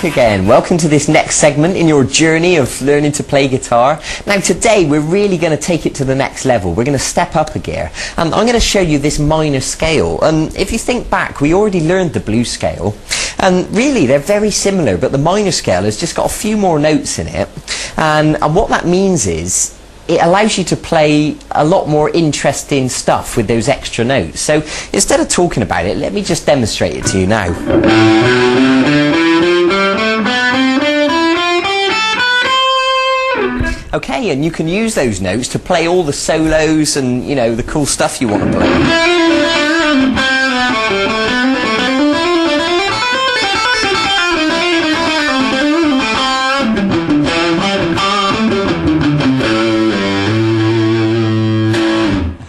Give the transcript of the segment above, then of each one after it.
back again. Welcome to this next segment in your journey of learning to play guitar. Now today we're really going to take it to the next level. We're going to step up a gear. I'm going to show you this minor scale. If you think back, we already learned the blues scale. And really they're very similar, but the minor scale has just got a few more notes in it. And what that means is it allows you to play a lot more interesting stuff with those extra notes. So instead of talking about it, let me just demonstrate it to you now. Okay, and you can use those notes to play all the solos and, you know, the cool stuff you want to play.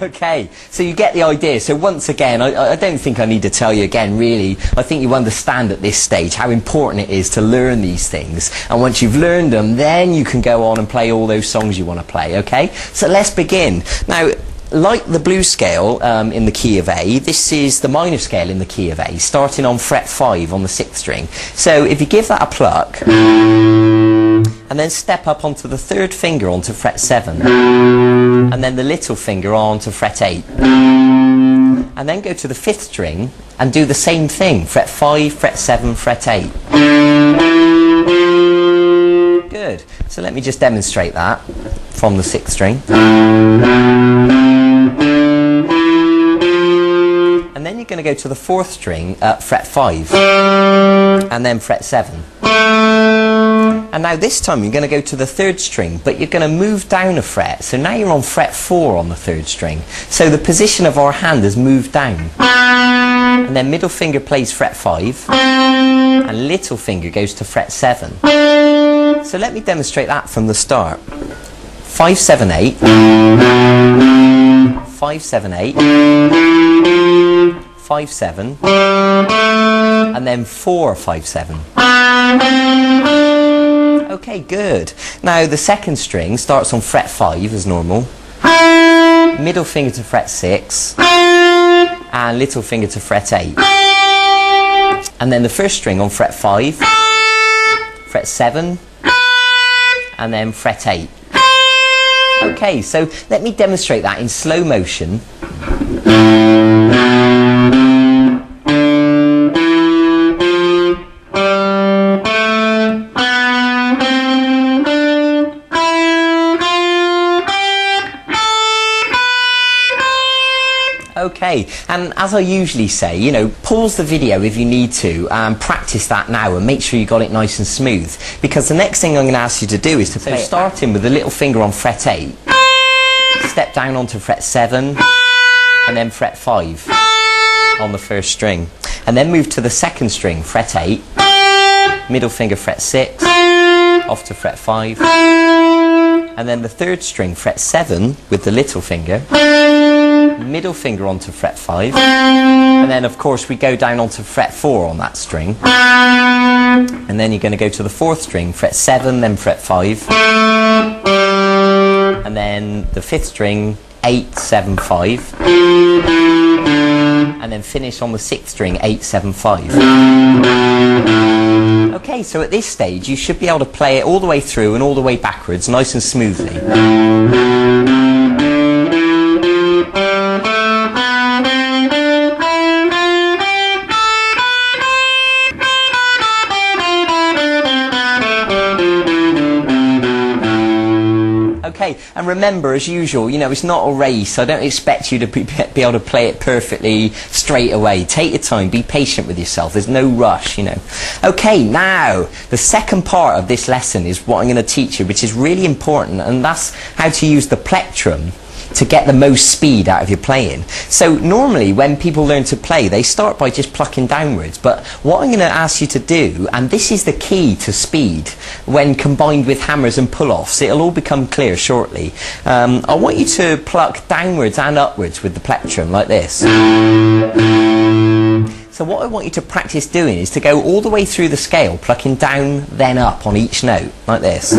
Okay, so you get the idea. So once again, I don't think I need to tell you again, really. I think you understand at this stage how important it is to learn these things. And once you've learned them, then you can go on and play all those songs you want to play, okay? So let's begin. Now, like the blues scale in the key of A, this is the minor scale in the key of A, starting on fret 5 on the 6th string. So if you give that a pluck, and then step up onto the 3rd finger onto fret 7, and then the little finger onto fret 8, and then go to the 5th string and do the same thing, fret 5, fret 7, fret 8. Good. So let me just demonstrate that from the 6th string. And then you're going to go to the 4th string at fret 5, and then fret 7. And now this time you're going to go to the 3rd string, but you're going to move down a fret. So now you're on fret 4 on the 3rd string. So the position of our hand has moved down. And then middle finger plays fret 5, and little finger goes to fret 7. So let me demonstrate that from the start. 5, 7, 8. 5, 7, 8. 5, 7. And then 4, 5, 7. Okay, good. Now the 2nd string starts on fret 5 as normal. Middle finger to fret 6. And little finger to fret 8. And then the 1st string on fret 5. Fret 7. And then fret 8. Okay, so let me demonstrate that in slow motion. Okay, and as I usually say, you know, pause the video if you need to and practice that now and make sure you got it nice and smooth, because the next thing I'm going to ask you to do is to play starting with the little finger on fret 8, step down onto fret 7, and then fret 5 on the 1st string, and then move to the 2nd string, fret 8, middle finger fret 6, off to fret 5, and then the 3rd string, fret 7 with the little finger, middle finger onto fret 5, and then of course we go down onto fret 4 on that string, and then you're going to go to the 4th string, fret 7, then fret 5, and then the 5th string, 8, 7, 5, and then finish on the 6th string, 8, 7, 5. Okay, so at this stage you should be able to play it all the way through and all the way backwards nice and smoothly. Okay, and remember, as usual, you know, it's not a race. I don't expect you to be able to play it perfectly straight away. Take your time, be patient with yourself. There's no rush, you know. Okay, now, the second part of this lesson is what I'm going to teach you, which is really important, and that's how to use the plectrum to get the most speed out of your playing. So normally when people learn to play, they start by just plucking downwards, but what I'm going to ask you to do, and this is the key to speed when combined with hammers and pull-offs, it'll all become clear shortly. I want you to pluck downwards and upwards with the plectrum like this. So what I want you to practice doing is to go all the way through the scale, plucking down then up on each note like this.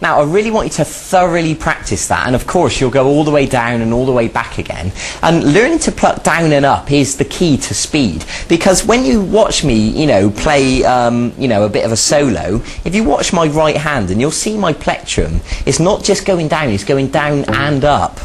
Now, I really want you to thoroughly practice that, and of course you'll go all the way down and all the way back again. And learning to pluck down and up is the key to speed, because when you watch me, you know, play, you know, a bit of a solo, if you watch my right hand, and you'll see my plectrum, it's not just going down, it's going down and up.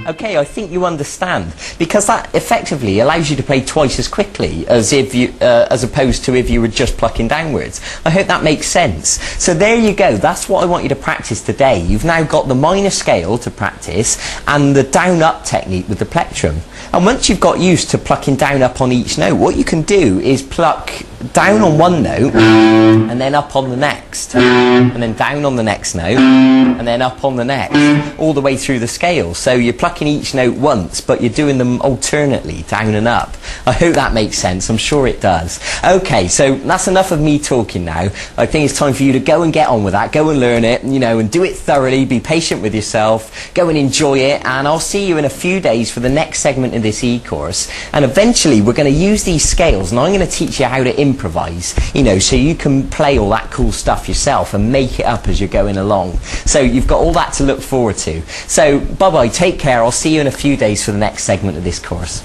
Okay, I think you understand, because that effectively allows you to play twice as quickly as if you, as opposed to if you were just plucking downwards. I hope that makes sense. So there you go. That's what I want you to practice today. You've now got the minor scale to practice and the down-up technique with the plectrum. And once you've got used to plucking down up on each note, what you can do is pluck down on one note and then up on the next, and then down on the next note and then up on the next, all the way through the scale. So you're plucking each note once, but you're doing them alternately, down and up. I hope that makes sense. I'm sure it does. Okay, so that's enough of me talking now. I think it's time for you to go and get on with that. Go and learn it, you know, and do it thoroughly. Be patient with yourself. Go and enjoy it, and I'll see you in a few days for the next segment in this e-course. And eventually we're going to use these scales, and I'm going to teach you how to improvise, you know, so you can play all that cool stuff yourself and make it up as you're going along. So you've got all that to look forward to. So bye-bye, take care. I'll see you in a few days for the next segment of this course.